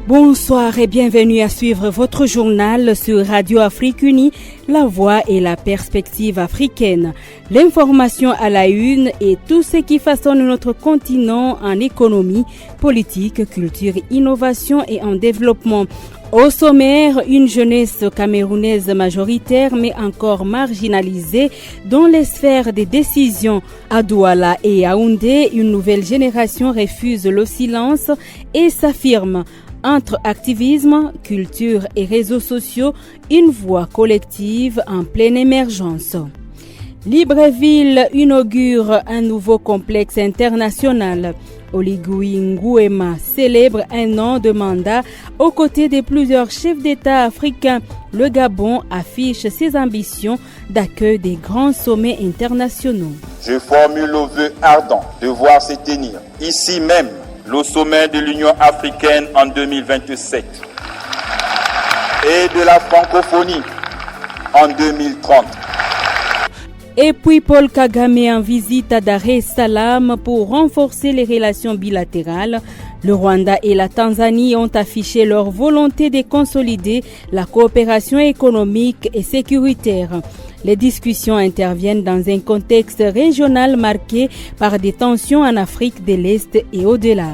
Bonsoir et bienvenue à suivre votre journal sur Radio Afrique Unie, la voix et la perspective africaine. L'information à la une et tout ce qui façonne notre continent en économie, politique, culture, innovation et en développement. Au sommaire, une jeunesse camerounaise majoritaire mais encore marginalisée dans les sphères des décisions. À Douala et Yaoundé, une nouvelle génération refuse le silence et s'affirme. Entre activisme, culture et réseaux sociaux, une voix collective en pleine émergence. Libreville inaugure un nouveau complexe international. Oligui Nguema célèbre un an de mandat aux côtés de plusieurs chefs d'État africains. Le Gabon affiche ses ambitions d'accueil des grands sommets internationaux. Je formule le vœu ardent de voir se tenir ici même le sommet de l'Union africaine en 2027 et de la francophonie en 2030. Et puis Paul Kagame en visite à Dar es Salaam pour renforcer les relations bilatérales. Le Rwanda et la Tanzanie ont affiché leur volonté de consolider la coopération économique et sécuritaire. Les discussions interviennent dans un contexte régional marqué par des tensions en Afrique de l'Est et au-delà.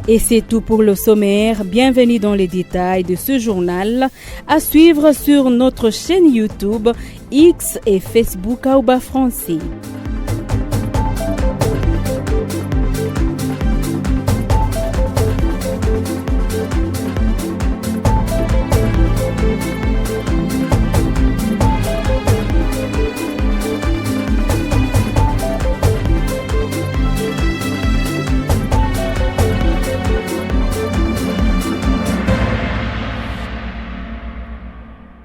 Et c'est tout pour le sommaire. Bienvenue dans les détails de ce journal à suivre sur notre chaîne YouTube, X et Facebook Aouba Français.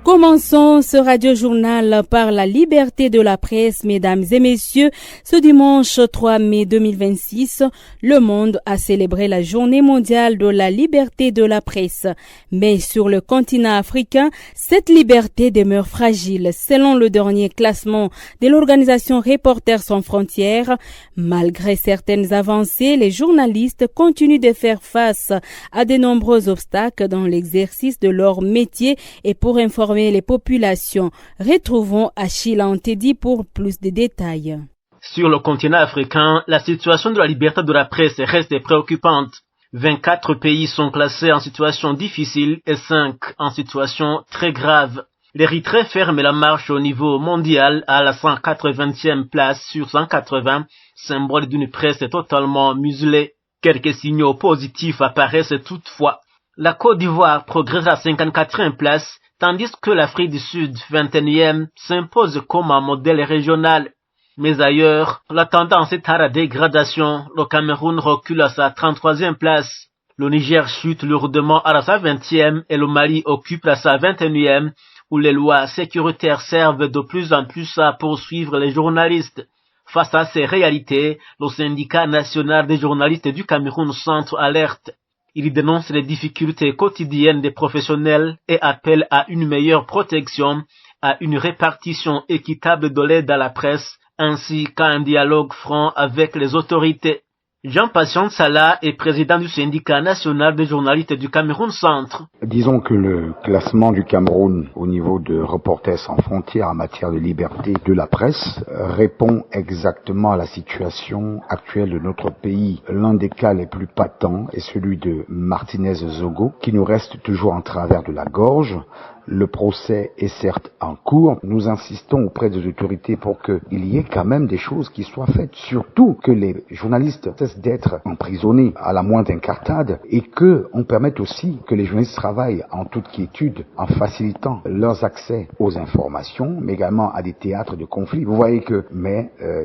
Commençons ce radio-journal par la liberté de la presse, mesdames et messieurs. Ce dimanche 3 mai 2026, le monde a célébré la journée mondiale de la liberté de la presse. Mais sur le continent africain, cette liberté demeure fragile. Selon le dernier classement de l'organisation Reporters sans frontières, malgré certaines avancées, les journalistes continuent de faire face à de nombreux obstacles dans l'exercice de leur métier et pour informer les populations. Retrouvons Achille Antedi pour plus de détails. Sur le continent africain, la situation de la liberté de la presse reste préoccupante. 24 pays sont classés en situation difficile et 5 en situation très grave. L'Érythrée ferme la marche au niveau mondial à la 180e place sur 180, symbole d'une presse totalement muselée. Quelques signaux positifs apparaissent toutefois. La Côte d'Ivoire progresse à la 54e place, tandis que l'Afrique du Sud, 21e, s'impose comme un modèle régional. Mais ailleurs, la tendance est à la dégradation. Le Cameroun recule à sa 33e place. Le Niger chute lourdement à sa 20e et le Mali occupe à sa 21e, où les lois sécuritaires servent de plus en plus à poursuivre les journalistes. Face à ces réalités, le syndicat national des journalistes du Cameroun Centre alerte. Il dénonce les difficultés quotidiennes des professionnels et appelle à une meilleure protection, à une répartition équitable de l'aide à la presse, ainsi qu'à un dialogue franc avec les autorités. Jean-Patient Salah est président du syndicat national des journalistes du Cameroun Centre. Disons que le classement du Cameroun au niveau de Reporters sans frontières en matière de liberté de la presse répond exactement à la situation actuelle de notre pays. L'un des cas les plus patents est celui de Martinez Zogo, qui nous reste toujours en travers de la gorge. Le procès est certes en cours. Nous insistons auprès des autorités pour qu'il y ait quand même des choses qui soient faites. Surtout que les journalistes cessent d'être emprisonnés à la moindre incartade et qu'on permette aussi que les journalistes travaillent en toute quiétude en facilitant leurs accès aux informations, mais également à des théâtres de conflit. Vous voyez que,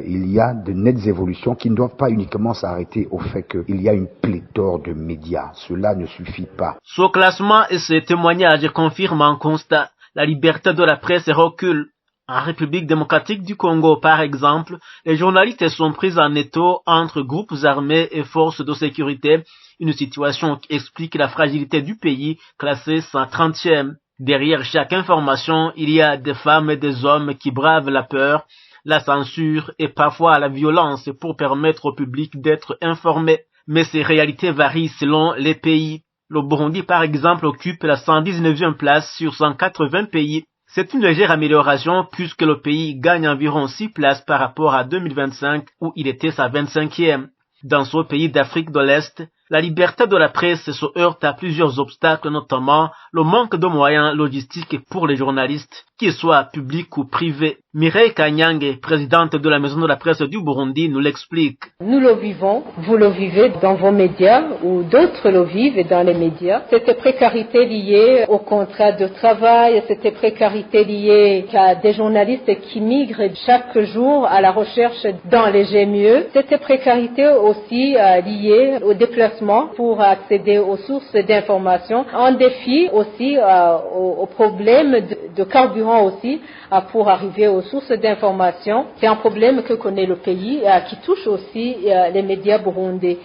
il y a de nettes évolutions qui ne doivent pas uniquement s'arrêter au fait qu'il y a une pléthore de médias. Cela ne suffit pas. Ce classement et ces témoignages confirment un constat. La liberté de la presse recule. En République démocratique du Congo, par exemple, les journalistes sont pris en étau entre groupes armés et forces de sécurité, une situation qui explique la fragilité du pays, classé 130e. Derrière chaque information, il y a des femmes et des hommes qui bravent la peur, la censure et parfois la violence pour permettre au public d'être informé. mais ces réalités varient selon les pays. Le Burundi, par exemple, occupe la 119e place sur 180 pays. C'est une légère amélioration puisque le pays gagne environ 6 places par rapport à 2025 où il était sa 25e. Dans ce pays d'Afrique de l'Est, la liberté de la presse se heurte à plusieurs obstacles, notamment le manque de moyens logistiques pour les journalistes, qu'ils soient publics ou privés. Mireille Kanyange, présidente de la Maison de la presse du Burundi, nous l'explique. Nous le vivons, vous le vivez dans vos médias ou d'autres le vivent dans les médias. Cette précarité liée au contrat de travail, cette précarité liée à des journalistes qui migrent chaque jour à la recherche d'un léger mieux. Cette précarité aussi liée au déplacement pour accéder aux sources d'information. Un défi aussi au problème de carburant aussi pour arriver aux sources d'information. C'est un problème que connaît le pays qui touche aussi les médias burundais,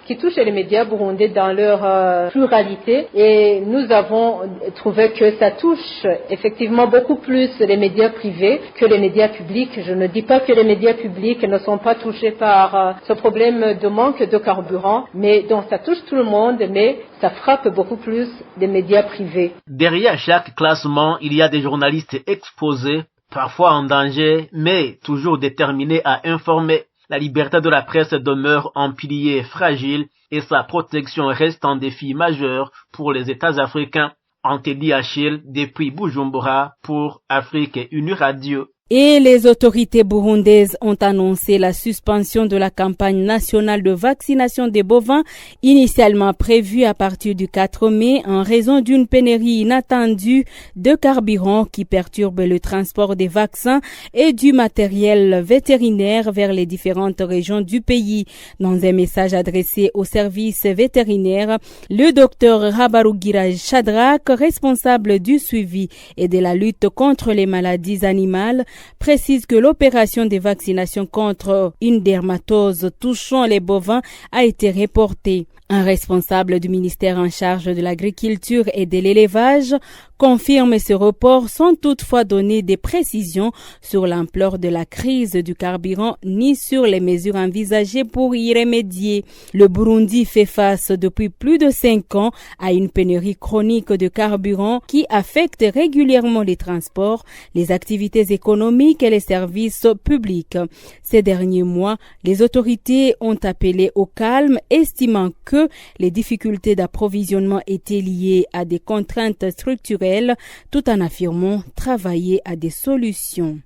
dans leur pluralité. Et nous avons trouvé que ça touche effectivement beaucoup plus les médias privés que les médias publics. Je ne dis pas que les médias publics ne sont pas touchés par ce problème de manque de carburant, mais donc ça touche tout le monde, mais ça frappe beaucoup plus les médias privés. Derrière chaque classement, il y a des journalistes exposés, parfois en danger, mais toujours déterminés à informer. La liberté de la presse demeure un pilier fragile et sa protection reste un défi majeur pour les États africains. Anteli Achille, depuis Bujumbura, pour Afrique Unie Radio. Et les autorités burundaises ont annoncé la suspension de la campagne nationale de vaccination des bovins, initialement prévue à partir du 4 mai en raison d'une pénurie inattendue de carburant qui perturbe le transport des vaccins et du matériel vétérinaire vers les différentes régions du pays. Dans un message adressé aux services vétérinaires, le docteur Rabarugira Shadrack, responsable du suivi et de la lutte contre les maladies animales, précise que l'opération de vaccination contre une dermatose touchant les bovins a été reportée. Un responsable du ministère en charge de l'agriculture et de l'élevage confirme ce report sans toutefois donner des précisions sur l'ampleur de la crise du carburant ni sur les mesures envisagées pour y remédier. Le Burundi fait face depuis plus de 5 ans à une pénurie chronique de carburant qui affecte régulièrement les transports, les activités économiques et les services publics. Ces derniers mois, les autorités ont appelé au calme, estimant que les difficultés d'approvisionnement étaient liées à des contraintes structurelles, tout en affirmant travailler à des solutions.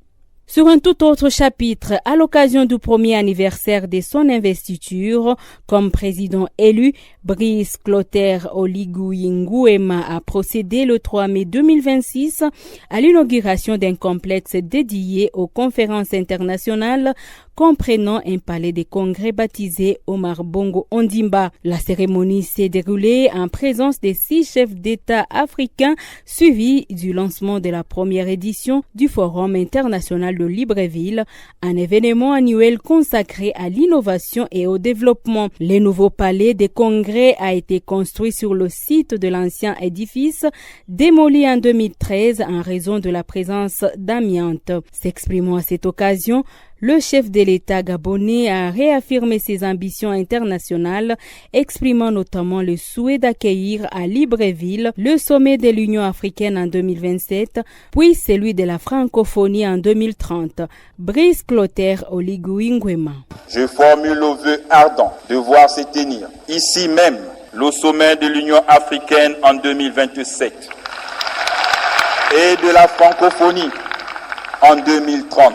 Sur un tout autre chapitre, à l'occasion du premier anniversaire de son investiture comme président élu, Brice Clotaire Oligui Nguema a procédé le 3 mai 2026 à l'inauguration d'un complexe dédié aux conférences internationales comprenant un palais des congrès baptisé Omar Bongo Ondimba. La cérémonie s'est déroulée en présence des 6 chefs d'État africains suivis du lancement de la première édition du Forum international de Libreville, un événement annuel consacré à l'innovation et au développement. Le nouveau palais des congrès a été construit sur le site de l'ancien édifice démoli en 2013 en raison de la présence d'amiante. S'exprimant à cette occasion, le chef de l'État gabonais a réaffirmé ses ambitions internationales, exprimant notamment le souhait d'accueillir à Libreville le sommet de l'Union africaine en 2027, puis celui de la francophonie en 2030. Brice Clotaire Oligui Nguema. Je formule le vœu ardent de voir se tenir ici même le sommet de l'Union africaine en 2027 et de la francophonie en 2030.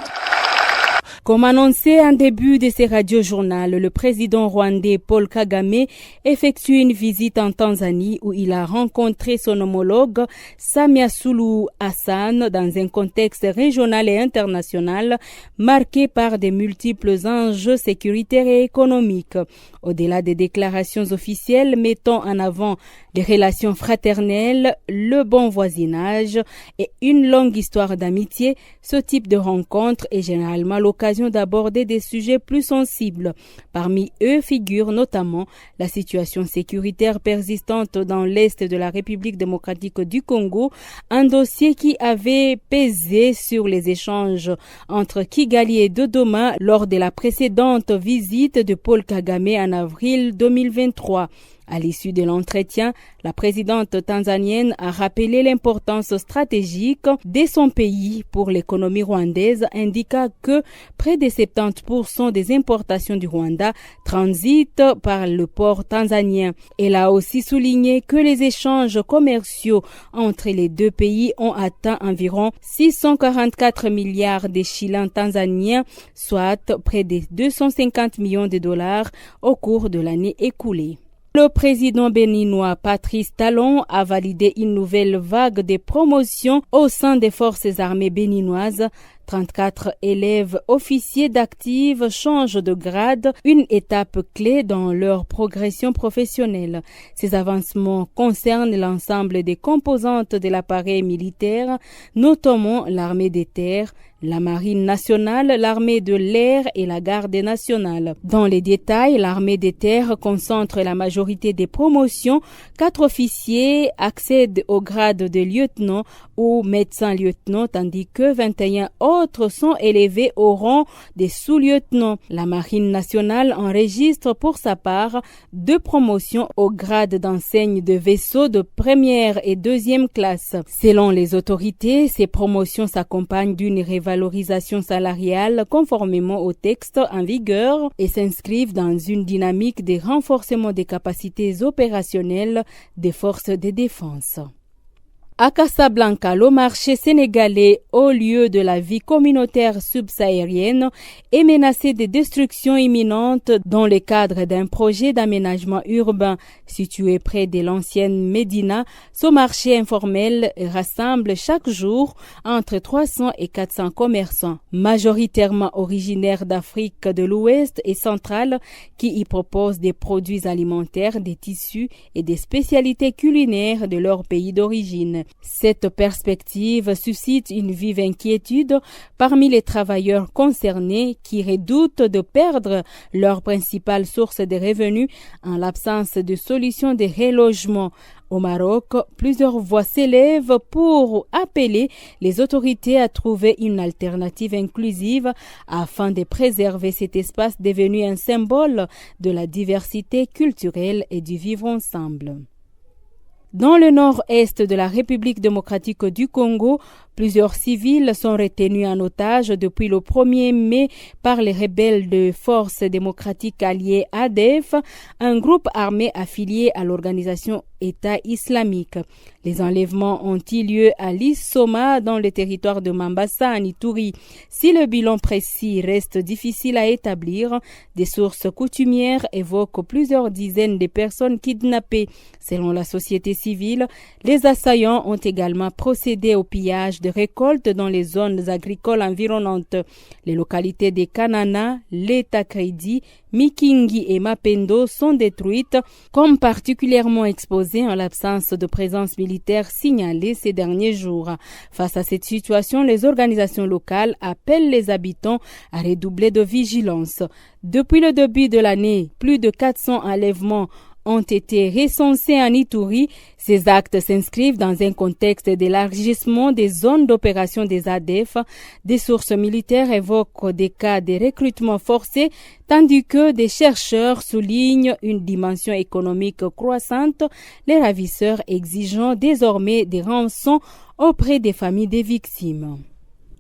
Comme annoncé en début de ce radiojournal, le président rwandais Paul Kagame effectue une visite en Tanzanie où il a rencontré son homologue Samia Suluhu Hassan dans un contexte régional et international marqué par de multiples enjeux sécuritaires et économiques. Au-delà des déclarations officielles mettant en avant des relations fraternelles, le bon voisinage et une longue histoire d'amitié, ce type de rencontre est généralement l'occasion l'occasion d'aborder des sujets plus sensibles. Parmi eux figure notamment la situation sécuritaire persistante dans l'est de la République démocratique du Congo, un dossier qui avait pesé sur les échanges entre Kigali et Dodoma lors de la précédente visite de Paul Kagame en avril 2023. À l'issue de l'entretien, la présidente tanzanienne a rappelé l'importance stratégique de son pays pour l'économie rwandaise, indiquant que près de 70% des importations du Rwanda transitent par le port tanzanien. Elle a aussi souligné que les échanges commerciaux entre les deux pays ont atteint environ 644 milliards de shillings tanzaniens, soit près de 250 millions de dollars au cours de l'année écoulée. Le président béninois Patrice Talon a validé une nouvelle vague de promotions au sein des forces armées béninoises. 34 élèves officiers d'active changent de grade, une étape clé dans leur progression professionnelle. Ces avancements concernent l'ensemble des composantes de l'appareil militaire, notamment l'armée des terres, la marine nationale, l'armée de l'air et la garde nationale. Dans les détails, l'armée des terres concentre la majorité des promotions. 4 officiers accèdent au grade de lieutenant ou médecin-lieutenant, tandis que 21 autres sont élevés au rang des sous-lieutenants. La marine nationale enregistre pour sa part 2 promotions au grade d'enseigne de vaisseau de première et deuxième classe. Selon les autorités, ces promotions s'accompagnent d'une révalorisation salariale conformément au texte en vigueur et s'inscrivent dans une dynamique de renforcement des capacités opérationnelles des forces de défense. À Casablanca, le marché sénégalais, au lieu de la vie communautaire subsaharienne, est menacé de destruction imminente dans le cadre d'un projet d'aménagement urbain. Situé près de l'ancienne Médina, ce marché informel rassemble chaque jour entre 300 et 400 commerçants, majoritairement originaires d'Afrique de l'Ouest et centrale, qui y proposent des produits alimentaires, des tissus et des spécialités culinaires de leur pays d'origine. Cette perspective suscite une vive inquiétude parmi les travailleurs concernés qui redoutent de perdre leur principale source de revenus en l'absence de solution de relogement. Au Maroc, plusieurs voix s'élèvent pour appeler les autorités à trouver une alternative inclusive afin de préserver cet espace devenu un symbole de la diversité culturelle et du vivre ensemble. Dans le nord-est de la République démocratique du Congo, plusieurs civils sont retenus en otage depuis le 1er mai par les rebelles de Forces démocratiques alliées ADF, un groupe armé affilié à l'organisation État islamique. Les enlèvements ont eu lieu à Lissoma, dans le territoire de Mambasa, en Ituri. Si le bilan précis reste difficile à établir, des sources coutumières évoquent plusieurs dizaines de personnes kidnappées. Selon la société civile, les assaillants ont également procédé au pillage de récoltes dans les zones agricoles environnantes. Les localités de Kanana, Letakredi, Mikingi et Mapendo sont détruites, comme particulièrement exposées en l'absence de présence militaire signalée ces derniers jours. Face à cette situation, les organisations locales appellent les habitants à redoubler de vigilance. Depuis le début de l'année, plus de 400 enlèvements ont été recensés en Ituri. Ces actes s'inscrivent dans un contexte d'élargissement des zones d'opération des ADF. Des sources militaires évoquent des cas de recrutement forcé, tandis que des chercheurs soulignent une dimension économique croissante, les ravisseurs exigeant désormais des rançons auprès des familles des victimes.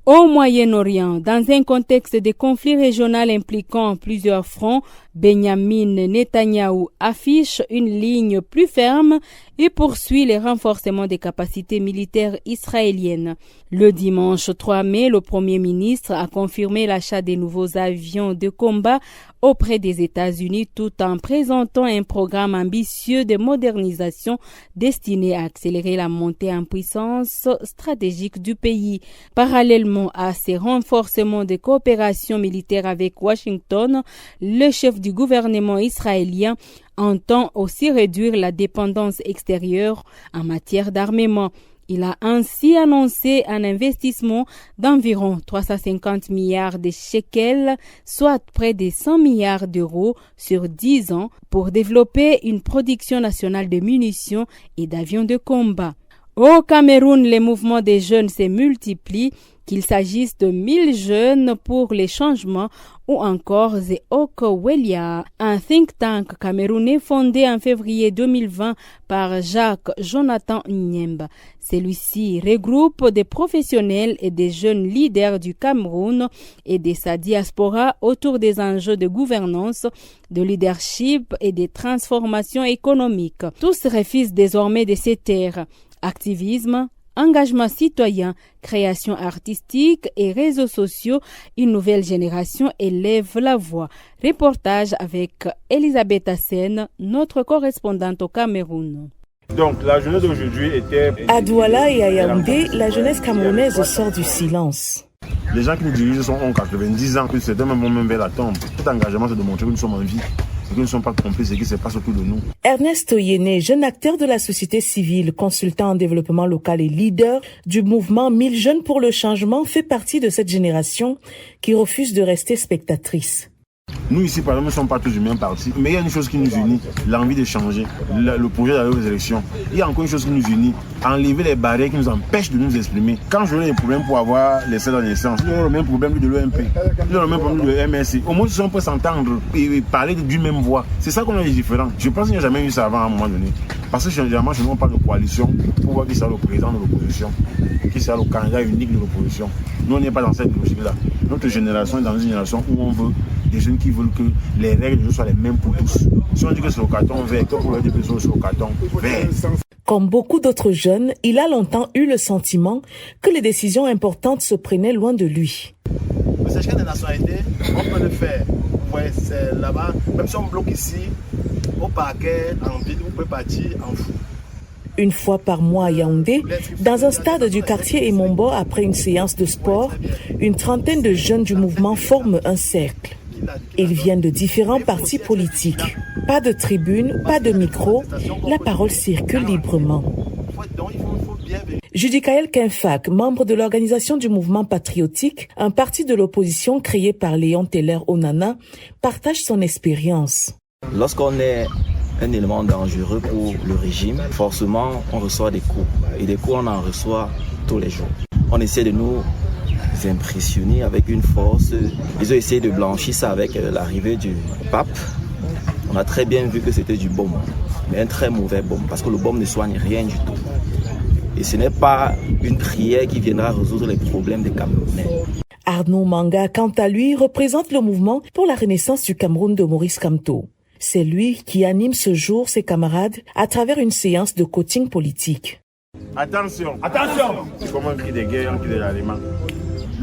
Au Moyen-Orient, dans un contexte de conflit régional impliquant plusieurs fronts, Benjamin Netanyahou affiche une ligne plus ferme et poursuit les renforcements des capacités militaires israéliennes. Le dimanche 3 mai, le Premier ministre a confirmé l'achat des nouveaux avions de combat auprès des États-Unis tout en présentant un programme ambitieux de modernisation destiné à accélérer la montée en puissance stratégique du pays. Parallèlement à ces renforcements de coopération militaire avec Washington, le chef du gouvernement israélien entend aussi réduire la dépendance extérieure en matière d'armement. Il a ainsi annoncé un investissement d'environ 350 milliards de shekels, soit près de 100 milliards d'euros sur 10 ans pour développer une production nationale de munitions et d'avions de combat. Au Cameroun, les mouvements des jeunes se multiplient, qu'il s'agisse de 1000 jeunes pour les changements ou encore The Okowelia, un think tank camerounais fondé en février 2020 par Jacques Jonathan Nyemba. Celui-ci regroupe des professionnels et des jeunes leaders du Cameroun et de sa diaspora autour des enjeux de gouvernance, de leadership et de transformation économique. Tous refusent désormais de se taire. Activisme, engagement citoyen, création artistique et réseaux sociaux, une nouvelle génération élève la voix. Reportage avec Elisabeth Hassen, notre correspondante au Cameroun. Donc la jeunesse d'aujourd'hui était... À Douala et à Yaoundé, la jeunesse camerounaise sort du silence. Les gens qui nous dirigent ont 90 ans, certains vont même vers la tombe. Cet engagement, c'est de montrer que nous sommes en vie. Et que nous ne sommes pas complices et qu'il se passe autour de nous. Ernest Oyene, jeune acteur de la société civile, consultant en développement local et leader du mouvement 1000 jeunes pour le changement, fait partie de cette génération qui refuse de rester spectatrice. Nous ici, par exemple, ne sommes pas tous du même parti, mais il y a une chose qui nous unit, l'envie de changer, le projet d'aller aux élections. Il y a encore une chose qui nous unit, enlever les barrières qui nous empêchent de nous exprimer. Quand j'aurai des problèmes pour avoir les certs de naissance, il y aura le même problème de l'OMP, il y aura le même problème de l'MSC. Au moins, ils peut s'entendre et parler d'une même voix. C'est ça qu'on a les différents. Je pense qu'il n'y a jamais eu ça avant à un moment donné. Parce que généralement, je ne parle de coalition pour voir qui sera le président de l'opposition, qui sera le candidat unique de l'opposition. Nous, on n'est pas dans cette logique-là. Notre génération est dans une génération où on veut des jeunes qui veulent que les règles du jeu soient les mêmes pour tous. Si on dit que c'est le carton vert, que pour les personnes c'est le carton vert. Comme beaucoup d'autres jeunes, il a longtemps eu le sentiment que les décisions importantes se prenaient loin de lui. Le certificat de nationalité, on peut le faire. Ouais, c'est là-bas. Même si on bloque ici, au parquet, en ville, on peut partir en fou. Une fois par mois à Yaoundé, dans un stade du quartier Emombo, après une séance de sport, une trentaine de jeunes du mouvement forment un cercle. Ils viennent de différents partis politiques. Pas de tribune, pas de micro, la parole circule librement. Judikaël Kenfak, membre de l'organisation du mouvement patriotique, un parti de l'opposition créé par Léon Teller Onana, partage son expérience. Lorsqu'on est un élément dangereux pour le régime, forcément on reçoit des coups. Et des coups on en reçoit tous les jours. On essaie de nous impressionner avec une force. Ils ont essayé de blanchir ça avec l'arrivée du pape. On a très bien vu que c'était du baume, mais un très mauvais baume, parce que le baume ne soigne rien du tout. Et ce n'est pas une prière qui viendra résoudre les problèmes des Camerounais. Arnaud Manga, quant à lui, représente le mouvement pour la renaissance du Cameroun de Maurice Kamto. C'est lui qui anime ce jour ses camarades à travers une séance de coaching politique. Attention, attention! C'est comme un cri de guerre, un cri de ralliement.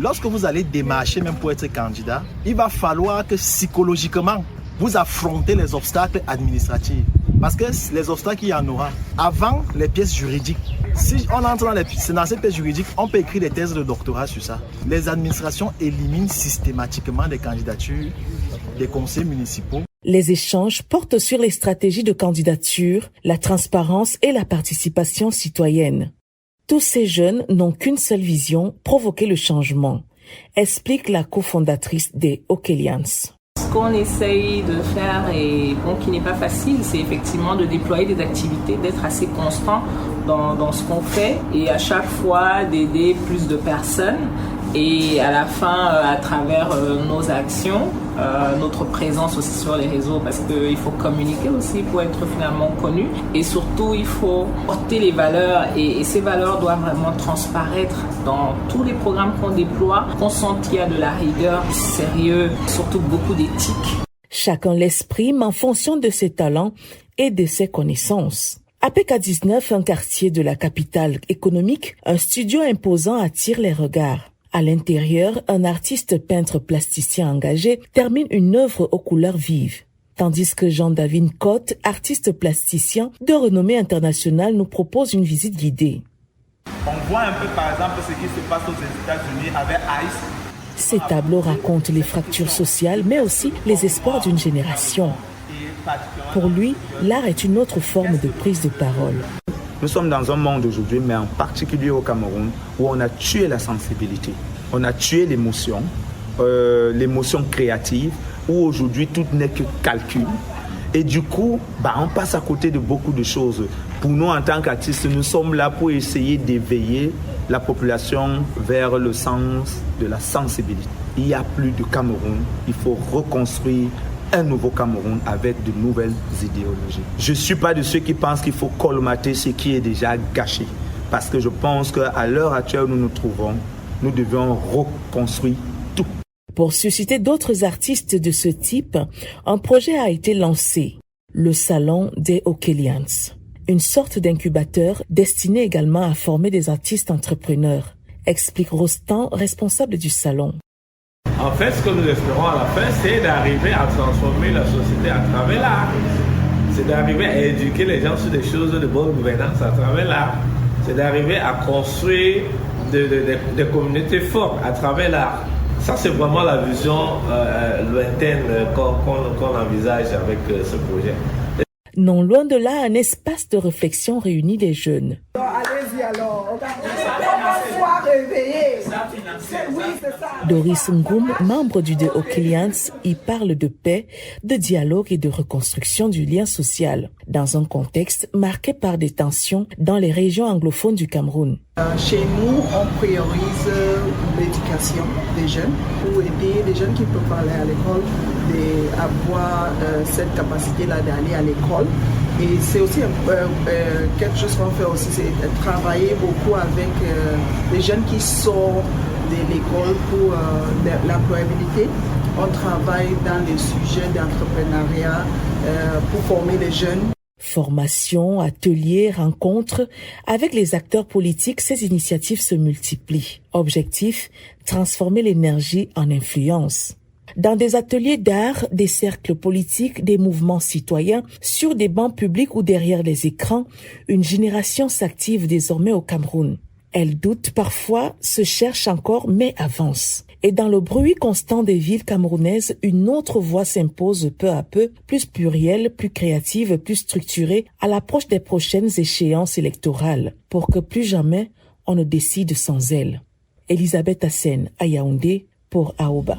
Lorsque vous allez démarcher même pour être candidat, il va falloir que psychologiquement, vous affrontez les obstacles administratifs. Parce que les obstacles, il y en aura. Avant les pièces juridiques, si on entre dans ces pièces juridiques, on peut écrire des thèses de doctorat sur ça. Les administrations éliminent systématiquement des candidatures des conseils municipaux. Les échanges portent sur les stratégies de candidature, la transparence et la participation citoyenne. Tous ces jeunes n'ont qu'une seule vision, provoquer le changement, explique la cofondatrice des Okelians. Ce qu'on essaye de faire et qui n'est pas facile, c'est effectivement de déployer des activités, d'être assez constant dans ce qu'on fait et à chaque fois d'aider plus de personnes. Et à la fin, à travers nos actions, notre présence aussi sur les réseaux, parce qu'il faut communiquer aussi pour être finalement connu. Et surtout, il faut porter les valeurs et ces valeurs doivent vraiment transparaître dans tous les programmes qu'on déploie. On sent qu'il y a de la rigueur, du sérieux, surtout beaucoup d'éthique. Chacun l'exprime en fonction de ses talents et de ses connaissances. À PK19, un quartier de la capitale économique, un studio imposant attire les regards. À l'intérieur, un artiste peintre plasticien engagé termine une œuvre aux couleurs vives. Tandis que Jean-David Cotte, artiste plasticien de renommée internationale, nous propose une visite guidée. On voit un peu par exemple ce qui se passe aux États-Unis avec ICE. Ces tableaux racontent les fractures sociales, mais aussi les espoirs d'une génération. Pour lui, l'art est une autre forme de prise de parole. Nous sommes dans un monde aujourd'hui, mais en particulier au Cameroun, où on a tué la sensibilité, on a tué l'émotion créative, où aujourd'hui tout n'est que calcul. Et du coup, on passe à côté de beaucoup de choses. Pour nous, en tant qu'artistes, nous sommes là pour essayer d'éveiller la population vers le sens de la sensibilité. Il n'y a plus de Cameroun, il faut reconstruire un nouveau Cameroun avec de nouvelles idéologies. Je ne suis pas de ceux qui pensent qu'il faut colmater ce qui est déjà gâché. Parce que je pense qu'à l'heure actuelle où nous nous trouvons, nous devons reconstruire tout. Pour susciter d'autres artistes de ce type, un projet a été lancé, le Salon des Okelians, une sorte d'incubateur destiné également à former des artistes entrepreneurs, explique Rostand, responsable du salon. En fait, ce que nous espérons à la fin, c'est d'arriver à transformer la société à travers l'art. C'est d'arriver à éduquer les gens sur des choses de bonne gouvernance à travers l'art. C'est d'arriver à construire des communautés fortes à travers l'art. Ça, c'est vraiment la vision lointaine qu'on envisage avec ce projet. Non loin de là, un espace de réflexion réunit les jeunes. Allez-y alors, sois réveillés. Oui, c'est ça. Doris Ngoum, membre du The Okelians, y parle de paix, de dialogue et de reconstruction du lien social, dans un contexte marqué par des tensions dans les régions anglophones du Cameroun. Chez nous, on priorise l'éducation des jeunes pour aider les jeunes qui peuvent pas aller à l'école d'avoir cette capacité-là d'aller à l'école. Et c'est aussi quelque chose qu'on fait aussi, c'est travailler beaucoup avec les jeunes qui sortent de l'école pour l'employabilité. On travaille dans les sujets d'entrepreneuriat pour former les jeunes. Formation, ateliers, rencontres, avec les acteurs politiques, ces initiatives se multiplient. Objectif, transformer l'énergie en influence. Dans des ateliers d'art, des cercles politiques, des mouvements citoyens, sur des bancs publics ou derrière les écrans, une génération s'active désormais au Cameroun. Elle doute parfois, se cherche encore, mais avance. Et dans le bruit constant des villes camerounaises, une autre voix s'impose peu à peu, plus plurielle, plus créative, plus structurée, à l'approche des prochaines échéances électorales, pour que plus jamais on ne décide sans elle. Elisabeth Hassen, à Yaoundé, pour Aoba.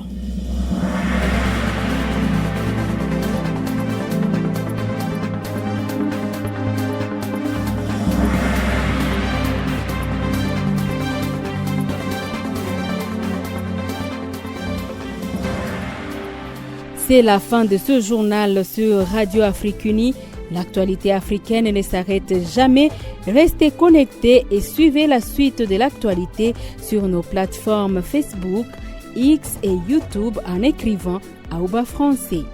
C'est la fin de ce journal sur Radio Afrique Unie. L'actualité africaine ne s'arrête jamais. Restez connectés et suivez la suite de l'actualité sur nos plateformes Facebook, X et YouTube en écrivant Aoba Français.